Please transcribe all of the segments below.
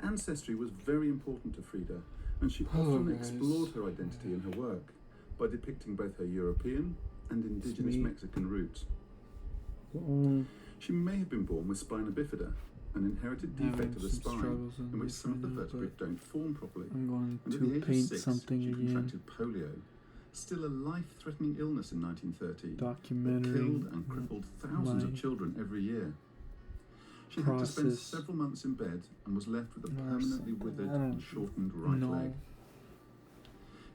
Ancestry was very important to Frida, and she often explored her identity in her work by depicting both her European and indigenous Mexican roots. She may have been born with spina bifida, an inherited defect of the spine in which some of the vertebrae don't form properly. I'm going and to at the age paint of 6, something she again. contracted polio, still a life-threatening illness in 1930 Documentary that killed and crippled thousands of children every year. She had to spend several months in bed and was left with a permanently withered and shortened right leg.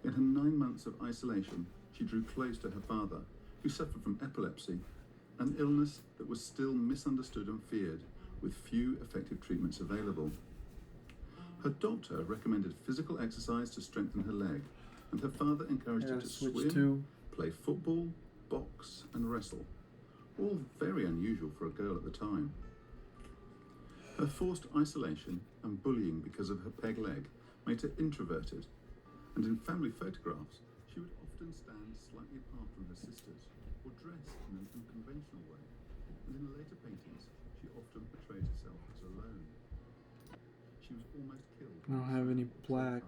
In her 9 months of isolation, she drew close to her father, who suffered from epilepsy, an illness that was still misunderstood and feared, with few effective treatments available. Her doctor recommended physical exercise to strengthen her leg, and her father encouraged her to swim, play football, box, and wrestle, all very unusual for a girl at the time. Her forced isolation and bullying because of her peg leg made her introverted, and in family photographs, she would often stand slightly apart from her sisters, or dress in an unconventional way, and in later paintings, she often portrayed herself as alone. She was almost killed. I don't have any black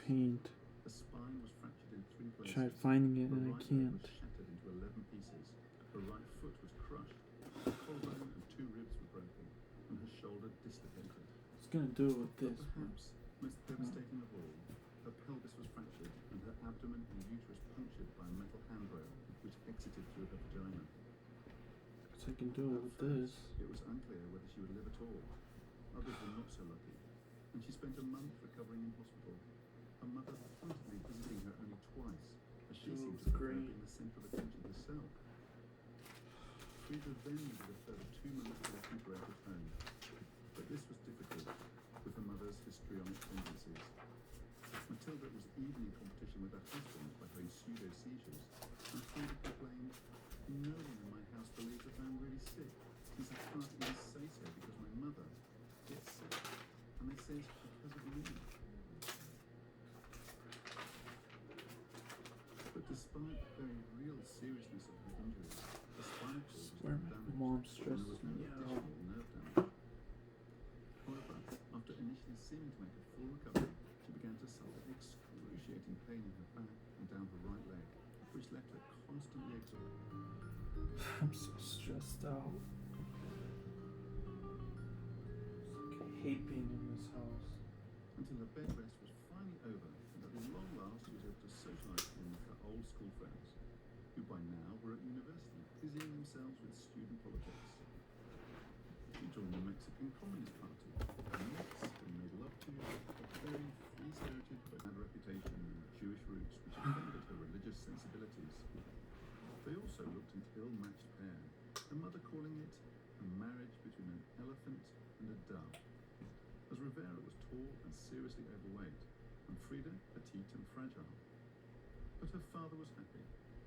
paint. Her spine was fractured in 3 places. Tried finding it and I can't. Was shattered into 11 pieces. Her right foot was crushed. Her collarbone and 2 ribs were broken, and her shoulder dislocated. What's gonna do it with this? But perhaps most devastating of all, her pelvis was fractured and her abdomen and uterus punctured by a metal handrail which exited through her vagina. What's I can do it with this? It was unclear whether she would live at all. Others were not so lucky, and she spent a month recovering in hospital. Her mother pointedly visiting her only twice, as she seemed to prefer being the centre of attention herself. Frida then needed a further 2 months to recuperate at home, but this was difficult, with her mother's histrionic tendencies. Matilda was even in competition with her husband by having pseudo-seizures, and Frida complained, "No one in my house believes that I'm really sick, since I can't even say so because my mother gets sick, and they say it's because of me." But despite the very real seriousness of her injuries, the spinal cord was not damaged, Mom and there stresses was no me additional out. nerve damage. However, after initially seeming to make a full recovery, she began to suffer excruciating pain in her back and down her right leg, which left her constantly exhausted. I'm so stressed out. I hate being in this house. Until her bed rest was finally over, and at long last she was able to socialise with her old school friends, who by now were at university, busying themselves with student politics. She joined the Mexican Communist Party, and next they made love to a very free-spirited but had a reputation with Jewish roots which offended her religious sensibilities. They also looked an ill-matched pair, the mother calling it a marriage between an elephant and a dove, as Rivera was tall and seriously overweight, and Frida petite and fragile. But her father was happy,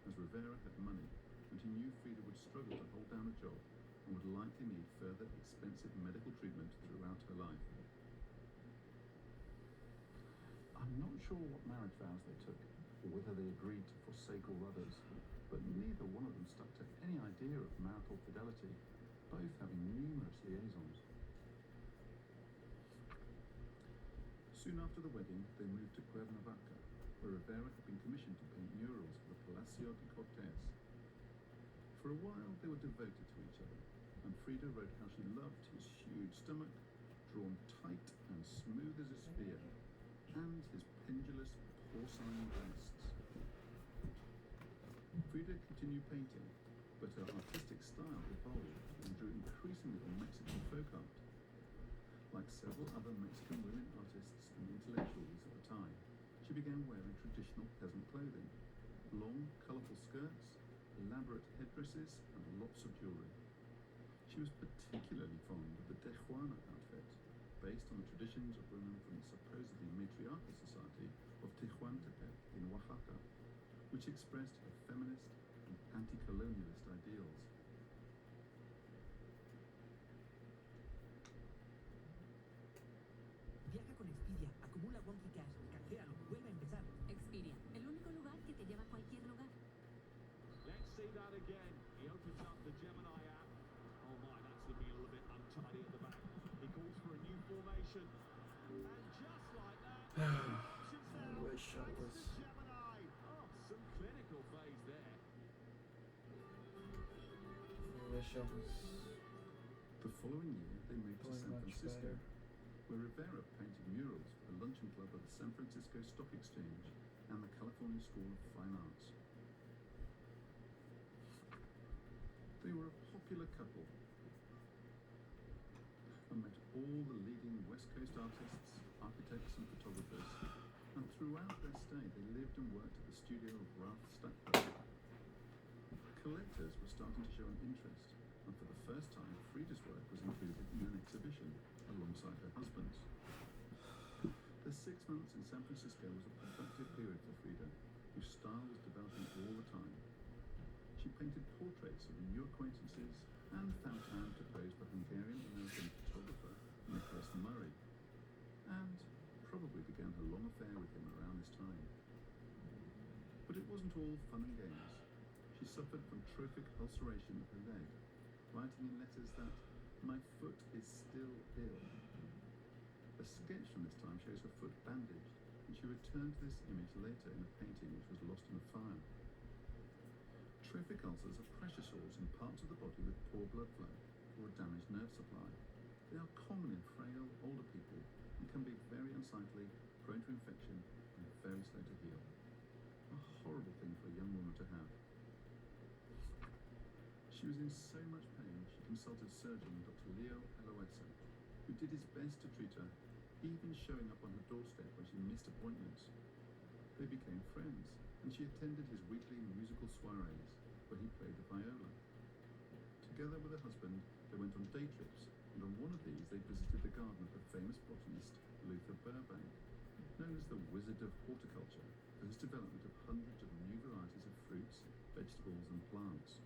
as Rivera had money, and he knew Frida would struggle to hold down a job and would likely need further expensive medical treatment throughout her life. I'm not sure what marriage vows they took, or whether they agreed to forsake all others, but neither one of them stuck to any idea of marital fidelity, both having numerous liaisons. Soon after the wedding, they moved to Cuernavaca, where Rivera had been commissioned to paint murals for the Palacio de Cortes. For a while, they were devoted to each other, and Frida wrote how she loved his huge stomach, drawn tight and smooth as a spear, and his pendulous porcine breasts. Frida continued painting, but her artistic style evolved and drew increasingly on Mexican folk art. Like several other Mexican women artists and intellectuals at the time, she began wearing traditional peasant clothing, long, colourful skirts, elaborate headdresses, and lots of jewellery. She was particularly fond of the Tejuana outfit, based on the traditions of women from the supposedly matriarchal society of Tehuantepec in Oaxaca, which expressed her feminist and anti-colonialist ideals. Viaja con Expedia, acumula Wonky Cash, canjealo, vuelve a empezar. Expedia, el único lugar que te lleva a cualquier lugar. Let's see that again. He opens up the Gemini app. Oh my, that's looking a little bit untidy at the back. He calls for a new formation. position. And just like that, I wish I was. Gemini. Oh, some clinical phase there. I wish I was The following year, they moved to doing San much Francisco, better. where Rivera painted murals for the luncheon club of the San Francisco Stock Exchange and the California School of Fine Arts. They were a popular couple and met all the leading West Coast artists, architects and photographers, and throughout their stay they lived and worked at the studio of Ralph Stadtberg. Collectors were starting to show an interest, and for the first time Frida's work was included in an exhibition alongside her husband's. The 6 months in San Francisco was a productive period for Frida, whose style was developing all the time. She painted portraits of new acquaintances and found time to pose for Hungarian-American photographer Nicholas Murray, and probably began her long affair with him around this time. But it wasn't all fun and games. She suffered from trophic ulceration of her leg, writing in letters that "my foot is still ill." A sketch from this time shows her foot bandaged, and she returned to this image later in a painting which was lost in a fire. Trophic ulcers are pressure sores in parts of the body with poor blood flow or a damaged nerve supply. They are common in frail, older people and can be very unsightly, prone to infection, and very slow to heal. A horrible thing for a young woman to have. She was in so much pain, she consulted surgeon Dr. Leo Aloesa, who did his best to treat her, even showing up on her doorstep when she missed appointments. They became friends, and she attended his weekly musical soirees, where he played the viola. Together with her husband, they went on day trips, and on one of these they visited the garden of the famous botanist Luther Burbank, known as the Wizard of Horticulture for his development of hundreds of new varieties of fruits, vegetables, and plants.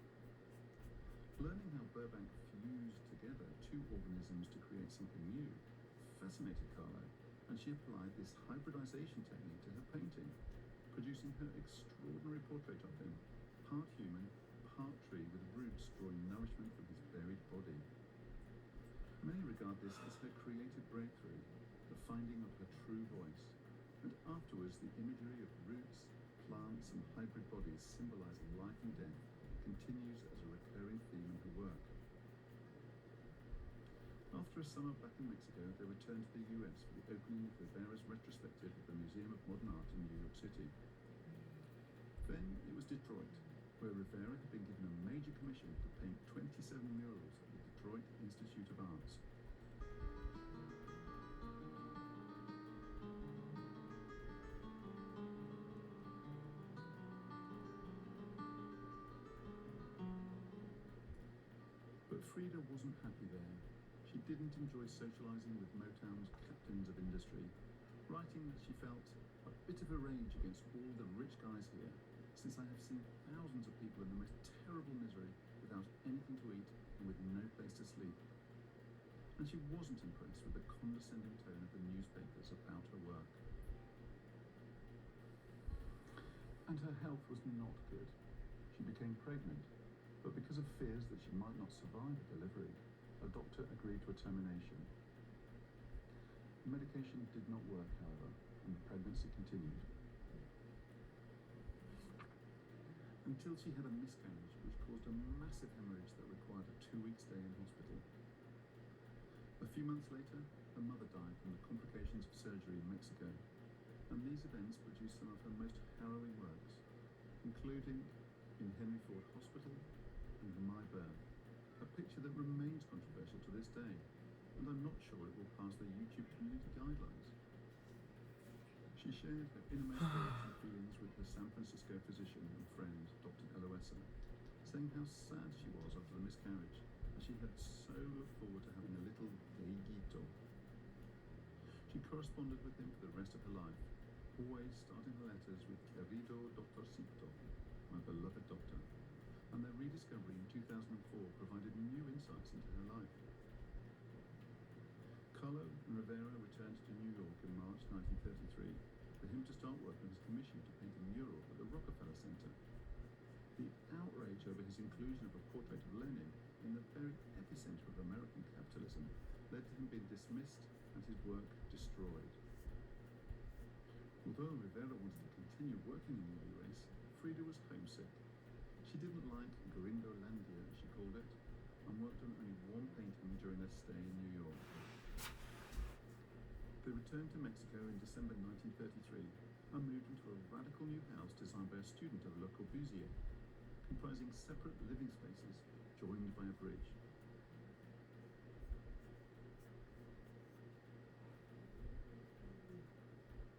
Learning how Burbank fused together two organisms to create something new fascinated Carlo, and she applied this hybridization technique to her painting, producing her extraordinary portrait of him, part human, part tree, with roots drawing nourishment from his buried body. Many regard this as her creative breakthrough, the finding of her true voice, and afterwards the imagery of roots, plants, and hybrid bodies symbolizing life and death continues as a recurring theme in her work. After a summer back in Mexico, they returned to the US for the opening of Rivera's retrospective at the Museum of Modern Art in New York City. Then it was Detroit, where Rivera had been given a major commission to paint 27 murals at the Detroit Institute of Arts. But Frida wasn't happy there. She didn't enjoy socializing with Motown's captains of industry, writing that she felt a bit of a rage against all the rich guys here, since I have seen thousands of people in the most terrible misery without anything to eat and with no place to sleep. And she wasn't impressed with the condescending tone of the newspapers about her work. And her health was not good. She became pregnant, but because of fears that she might not survive the delivery, a doctor agreed to a termination. The medication did not work, however, and the pregnancy continued. Until she had a miscarriage which caused a massive hemorrhage that required a 2-week stay in hospital. A few months later, her mother died from the complications of surgery in Mexico, and these events produced some of her most harrowing works, including In Henry Ford Hospital and My Birth, a picture that remains controversial to this day, and I'm not sure it will pass the YouTube community guidelines. She shared her innermost thoughts and feelings with her San Francisco physician and friend, Dr. Aloesa, saying how sad she was after the miscarriage, as she had so looked forward to having a little gayguito. She corresponded with him for the rest of her life, always starting her letters with Querido Doctorcito, my beloved doctor, and their rediscovery in 2004 provided new insights into her life. Carlo and Rivera returned to New York in March 1933 for him to start work on his commission to paint a mural at the Rockefeller Center. The outrage over his inclusion of a portrait of Lenin in the very epicenter of American capitalism led to him being dismissed had his work destroyed. Although Rivera wanted to continue working in the race, Frida was homesick. She didn't like Gringolandia, as she called it, and worked on only one painting during their stay in New York. They returned to Mexico in December 1933 and moved into a radical new house designed by a student of Le Corbusier, comprising separate living spaces joined by a bridge.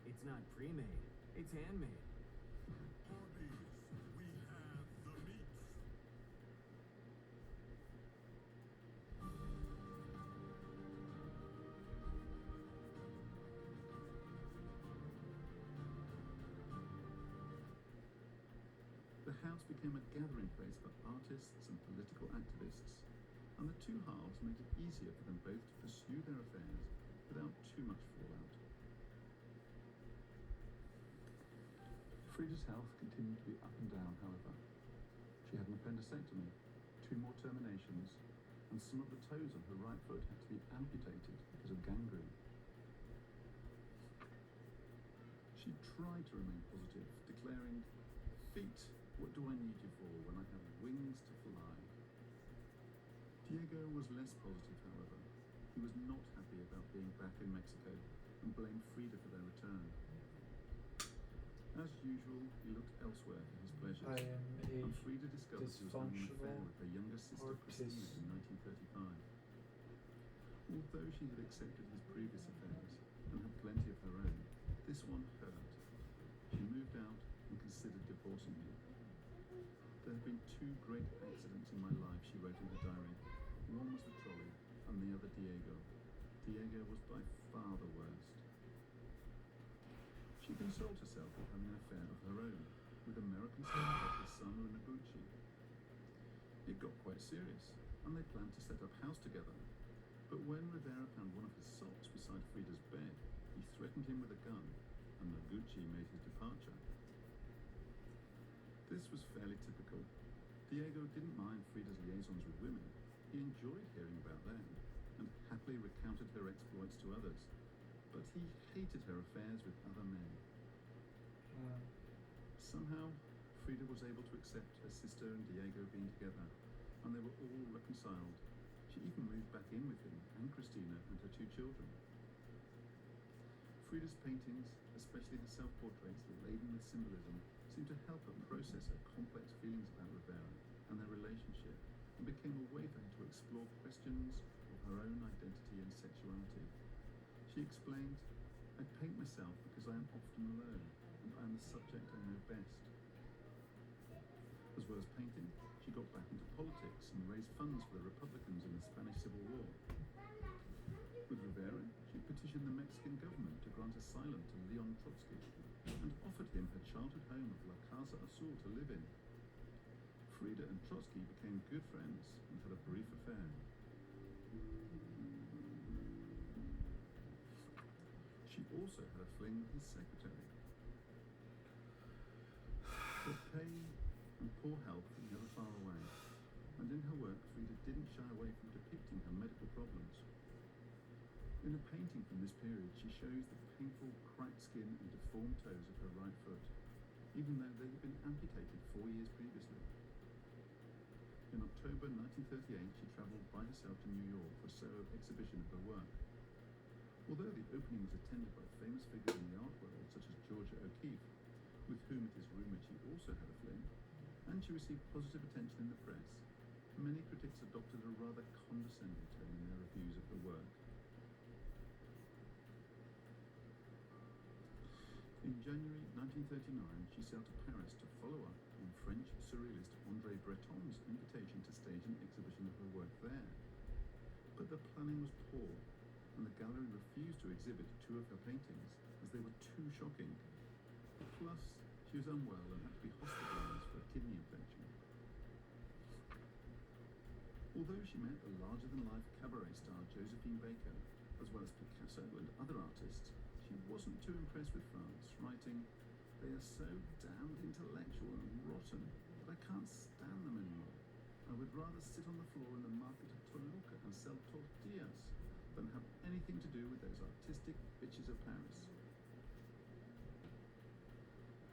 It's not pre-made, it's handmade. Arby's, we have the meat. The house became a gathering place for artists and political activists, and the two halves made it easier for them both to pursue their affairs without too much fallout. Frida's health continued to be up and down, however. She had an appendectomy, 2 more terminations, and some of the toes on her right foot had to be amputated because of gangrene. She tried to remain positive, declaring, "Feet, what do I need you for when I have wings to fly?" Diego was less positive, however. He was not happy about being back in Mexico and blamed Frida for their return. As usual, he looked elsewhere for his pleasures, I am and a Frida discovered he was having an affair dysfunctional with her younger sister Christina artist. in 1935. Although she had accepted his previous affairs and had plenty of her own, this one hurt. She moved out and considered divorcing him. "There have been 2 great accidents in my life," she wrote in her diary. "One was the trolley, and the other Diego. Diego was by far the worst." She consoled herself with having an affair of her own with American celebrity Isamu Noguchi. It got quite serious, and they planned to set up house together. But when Rivera found one of his socks beside Frida's bed, he threatened him with a gun, and Noguchi made his departure. This was fairly typical. Diego didn't mind Frida's liaisons with women. He enjoyed hearing about them, and happily recounted her exploits to others. But he hated her affairs with other men. Somehow, Frida was able to accept her sister and Diego being together, and they were all reconciled. She even moved back in with him and Christina and her 2 children. Frida's paintings, especially her self-portraits laden with symbolism, seemed to help her process her complex feelings about Rivera and their relationship, and became a way for her to explore questions of her own identity and sexuality. She explained, "I paint myself because I am often alone, and I am the subject I know best." As well as painting, she got back into politics and raised funds for the Republicans in the Spanish Civil War. With Rivera, she petitioned the Mexican government to grant asylum to Leon Trotsky and offered him her childhood home of La Casa Azul to live in. Frida and Trotsky became good friends and had a brief affair. She also had a fling with his secretary. But pay and poor health were never far away, and in her work Frida didn't shy away from depicting her medical problems. In a painting from this period, she shows the painful cracked skin and deformed toes of her right foot, even though they had been amputated 4 years previously. In October 1938, she travelled by herself to New York for a solo exhibition of her work. Although the opening was attended by famous figures in the art world, such as Georgia O'Keeffe, with whom it is rumoured she also had a fling, and she received positive attention in the press, many critics adopted a rather condescending tone in their reviews of her work. In January 1939, she sailed to Paris to follow up on French surrealist André Breton's invitation to stage an exhibition of her work there. But the planning was poor, and the gallery refused to exhibit 2 of her paintings as they were too shocking. Plus, she was unwell and had to be hospitalized for a kidney infection. Although she met the larger-than-life cabaret star Josephine Baker, as well as Picasso and other artists, she wasn't too impressed with France, writing, "They are so damned intellectual and rotten that I can't stand them anymore. I would rather sit on the floor in the market of Toluca and sell tortillas don't have anything to do with those artistic bitches of Paris.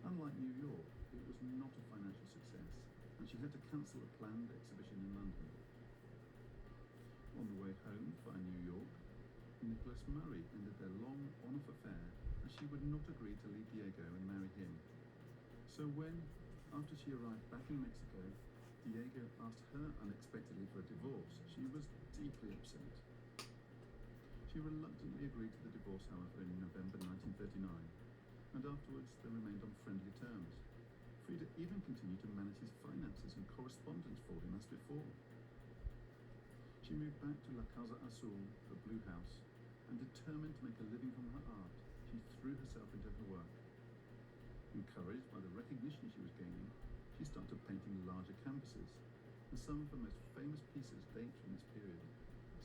Unlike New York, it was not a financial success, and she had to cancel a planned exhibition in London. On the way home via New York, Nicholas Murray ended their long on-off affair as she would not agree to leave Diego and marry him. So when, after she arrived back in Mexico, Diego asked her unexpectedly for a divorce, she was deeply upset. She reluctantly agreed to the divorce, however, in November 1939, and afterwards they remained on friendly terms. Frida even continued to manage his finances and correspondence for him as before. She moved back to La Casa Azul, the Blue House, and determined to make a living from her art, she threw herself into her work. Encouraged by the recognition she was gaining, she started painting larger canvases, and some of her most famous pieces date from this period,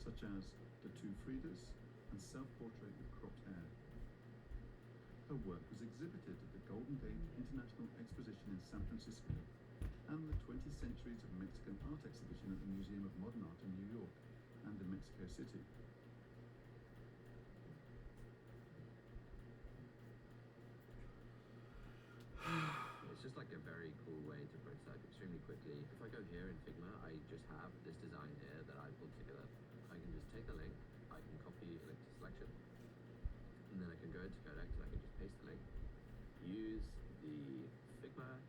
such as The Two Fridas and Self-Portrait with Cropped Hair. Her work was exhibited at the Golden Gate International Exposition in San Francisco and the 20 Centuries of Mexican Art exhibition at the Museum of Modern Art in New York and in Mexico City. It's just like a very cool way to prototype extremely quickly. If I go here in Figma, I just have this design here that I pulled together. I can just take the link, I can copy a link to selection, and then I can go into Codex and I can just paste the link. Use the Figma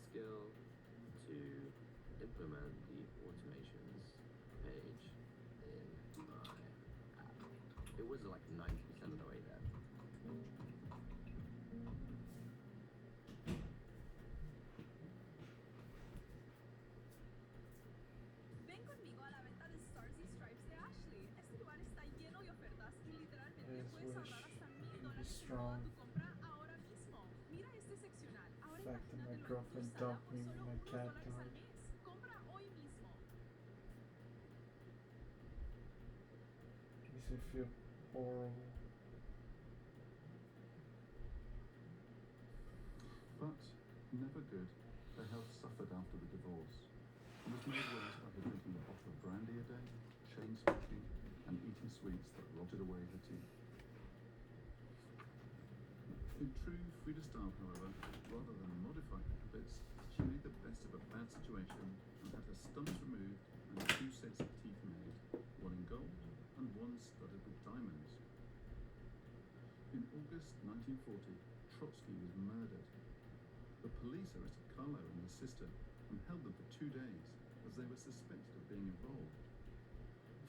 skill to implement the automations page in my app. It was like 90% of the way there. Ven conmigo a la venta de Stars y Stripes de Ashley. Este lugar está lleno de ofertas y literalmente Yes, puedes wish ahorrar hasta $1000 be en toda strong. tu compra ahora mismo. Mira este seccional. Ahora The fact that my imagínatelo en tu girlfriend sala dumped por me solo when my cat $1 al died. mes. Compra hoy mismo. Makes me feel horrible. But, never good, her health suffered after the divorce, and was made worse by her drinking a bottle of brandy a day, chain smoking, and eating sweets that rotted away her teeth. In true Frida style, however, rather than modify her habits, she made the best of a bad situation and had her stumps removed and 2 sets of teeth made, one in gold and one studded with diamonds. In August 1940, Trotsky was murdered. The police arrested Carlo and his sister and held them for 2 days as they were suspected of being involved.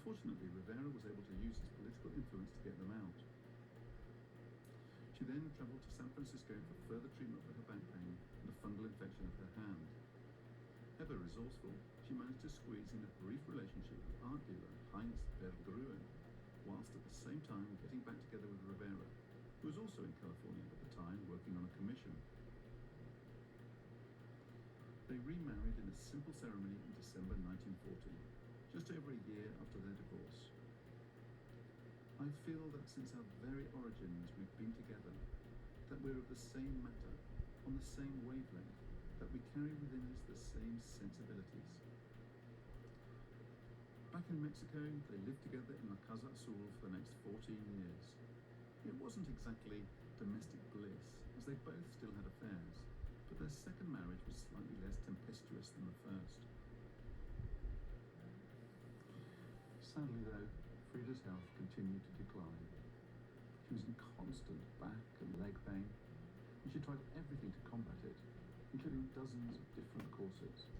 Fortunately, Rivera was able to use his political influence to get them out. She then travelled to San Francisco for further treatment for her back pain and a fungal infection of her hand. Ever resourceful, she managed to squeeze in a brief relationship with art dealer Heinz Vergruen, whilst at the same time getting back together with Rivera, who was also in California at the time working on a commission. They remarried in a simple ceremony in December 1940, just over a year after their divorce. I feel that since our very origins we've been together, that we're of the same matter, on the same wavelength, that we carry within us the same sensibilities. Back in Mexico, they lived together in La Casa Azul for the next 14 years. It wasn't exactly domestic bliss, as they both still had affairs, but their second marriage was slightly less tempestuous than the first. Sadly though, Frida's health continued to decline. She was in constant back and leg pain, and she tried everything to combat it, including dozens of different corsets.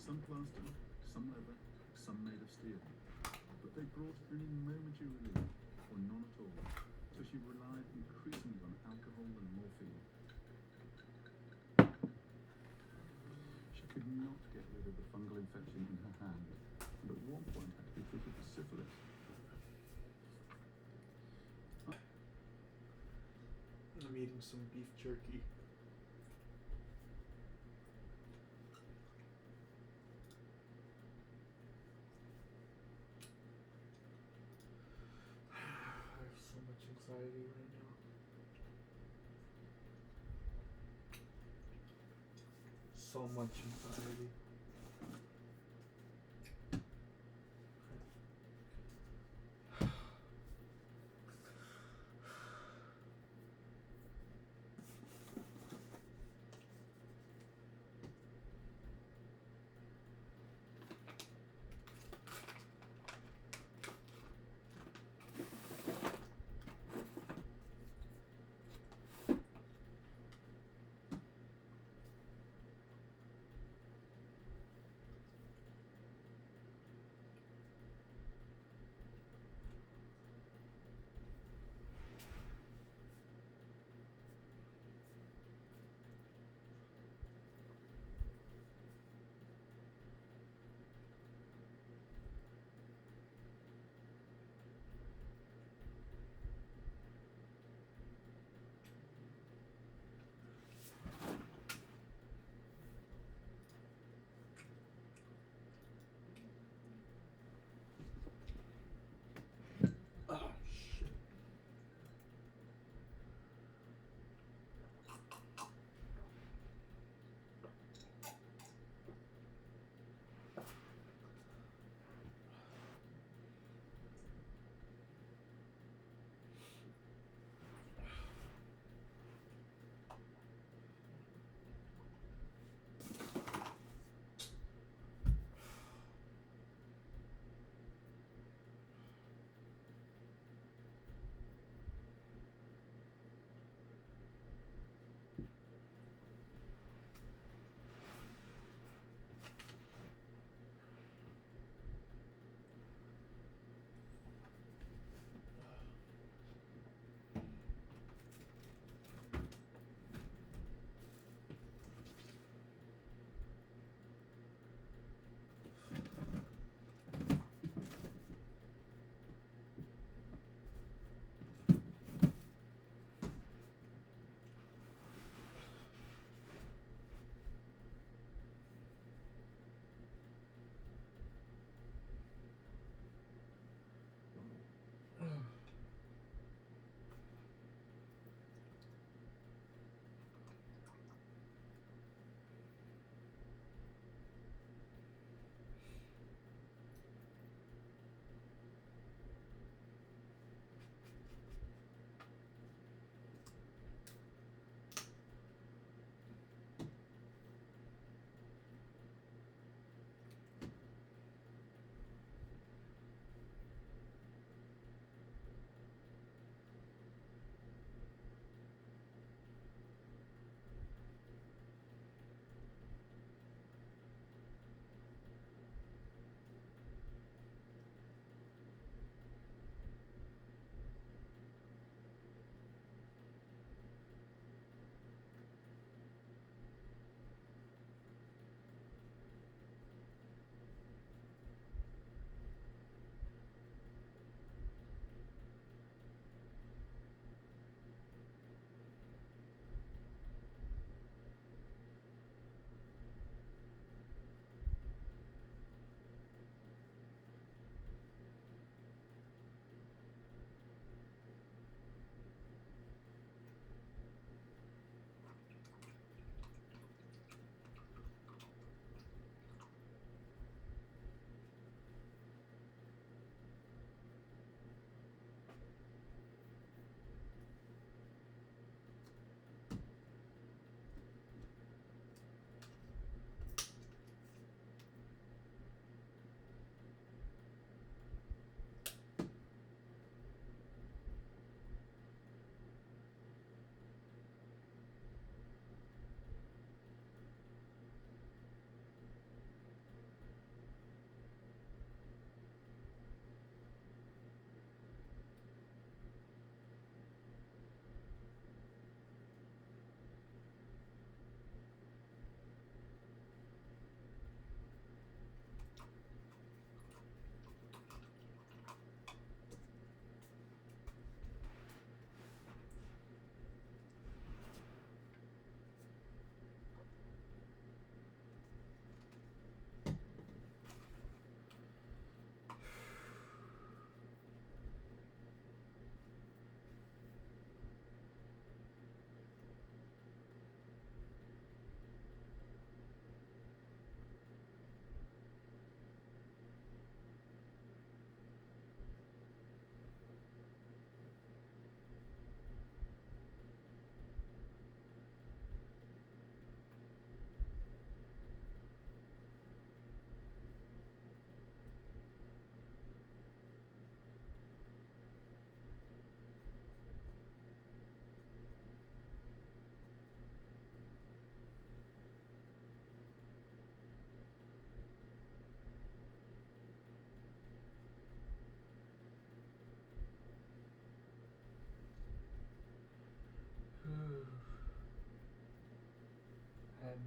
Some plaster, some leather, some made of steel, but they brought only momentary relief, or none at all, so she relied increasingly on alcohol and morphine. She could not get rid of the fungal infection in her hand, and at one point had to be treated for syphilis. I'm eating some beef jerky. I have so much anxiety right now. So much anxiety.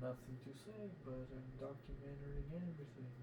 nothing to say, but I'm documenting everything.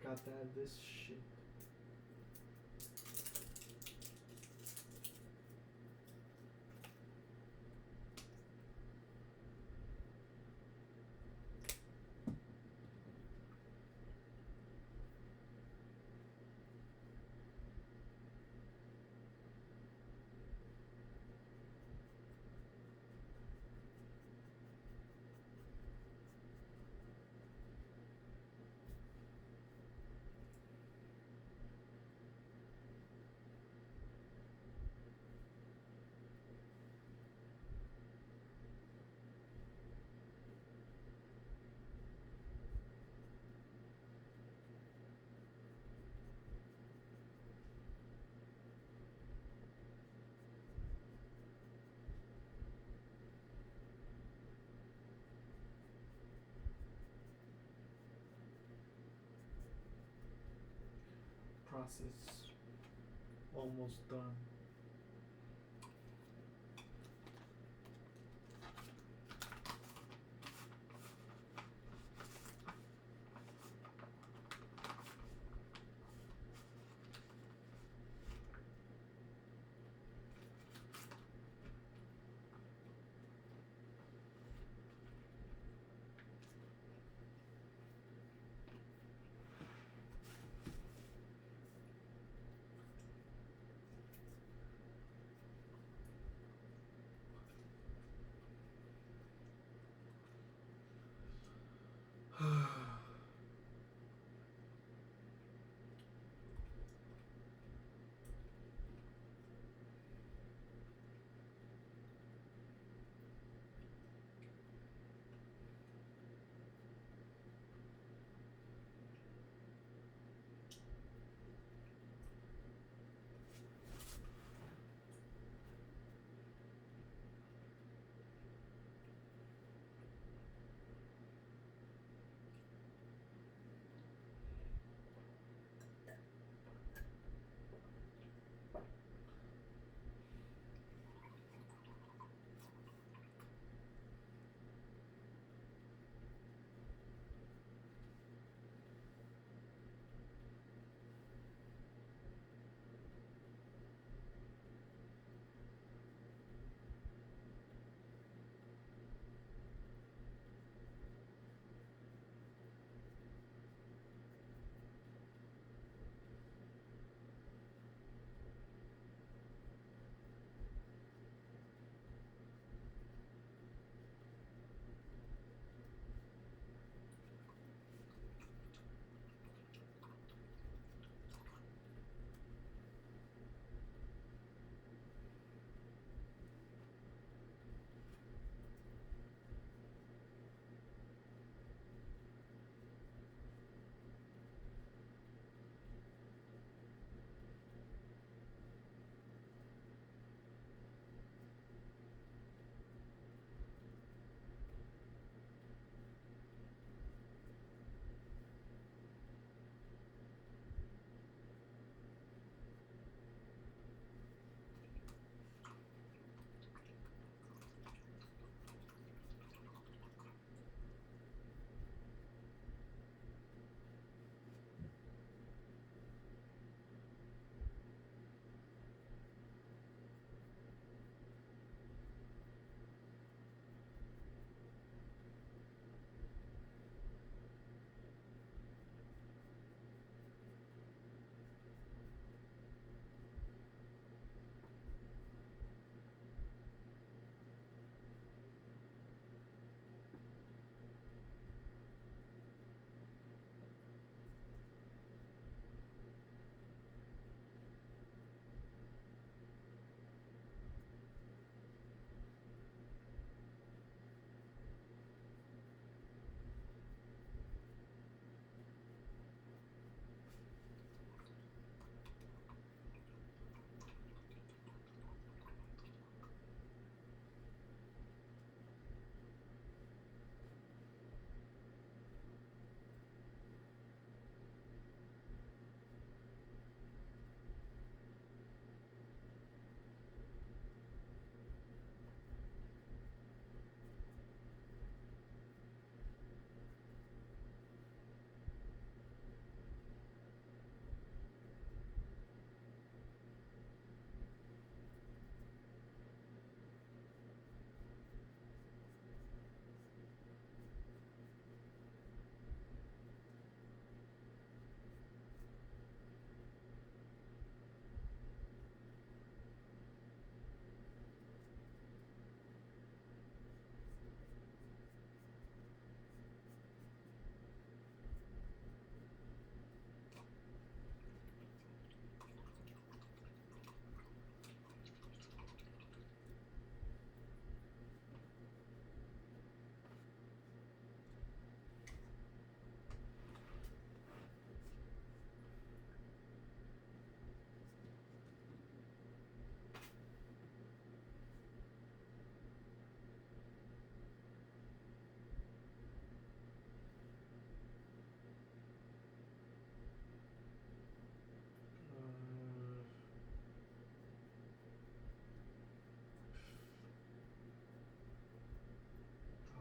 got to add this shit. Process almost done.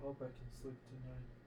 hope I can sleep tonight.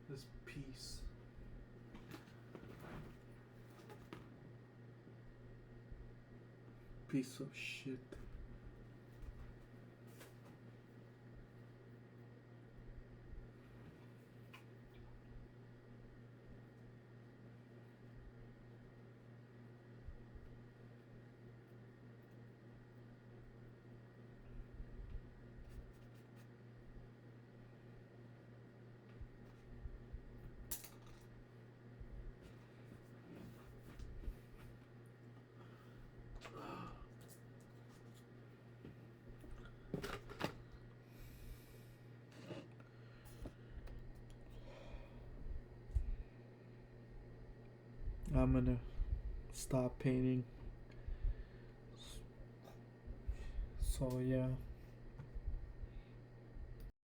This piece. Piece of shit. I'm gonna stop painting. So yeah.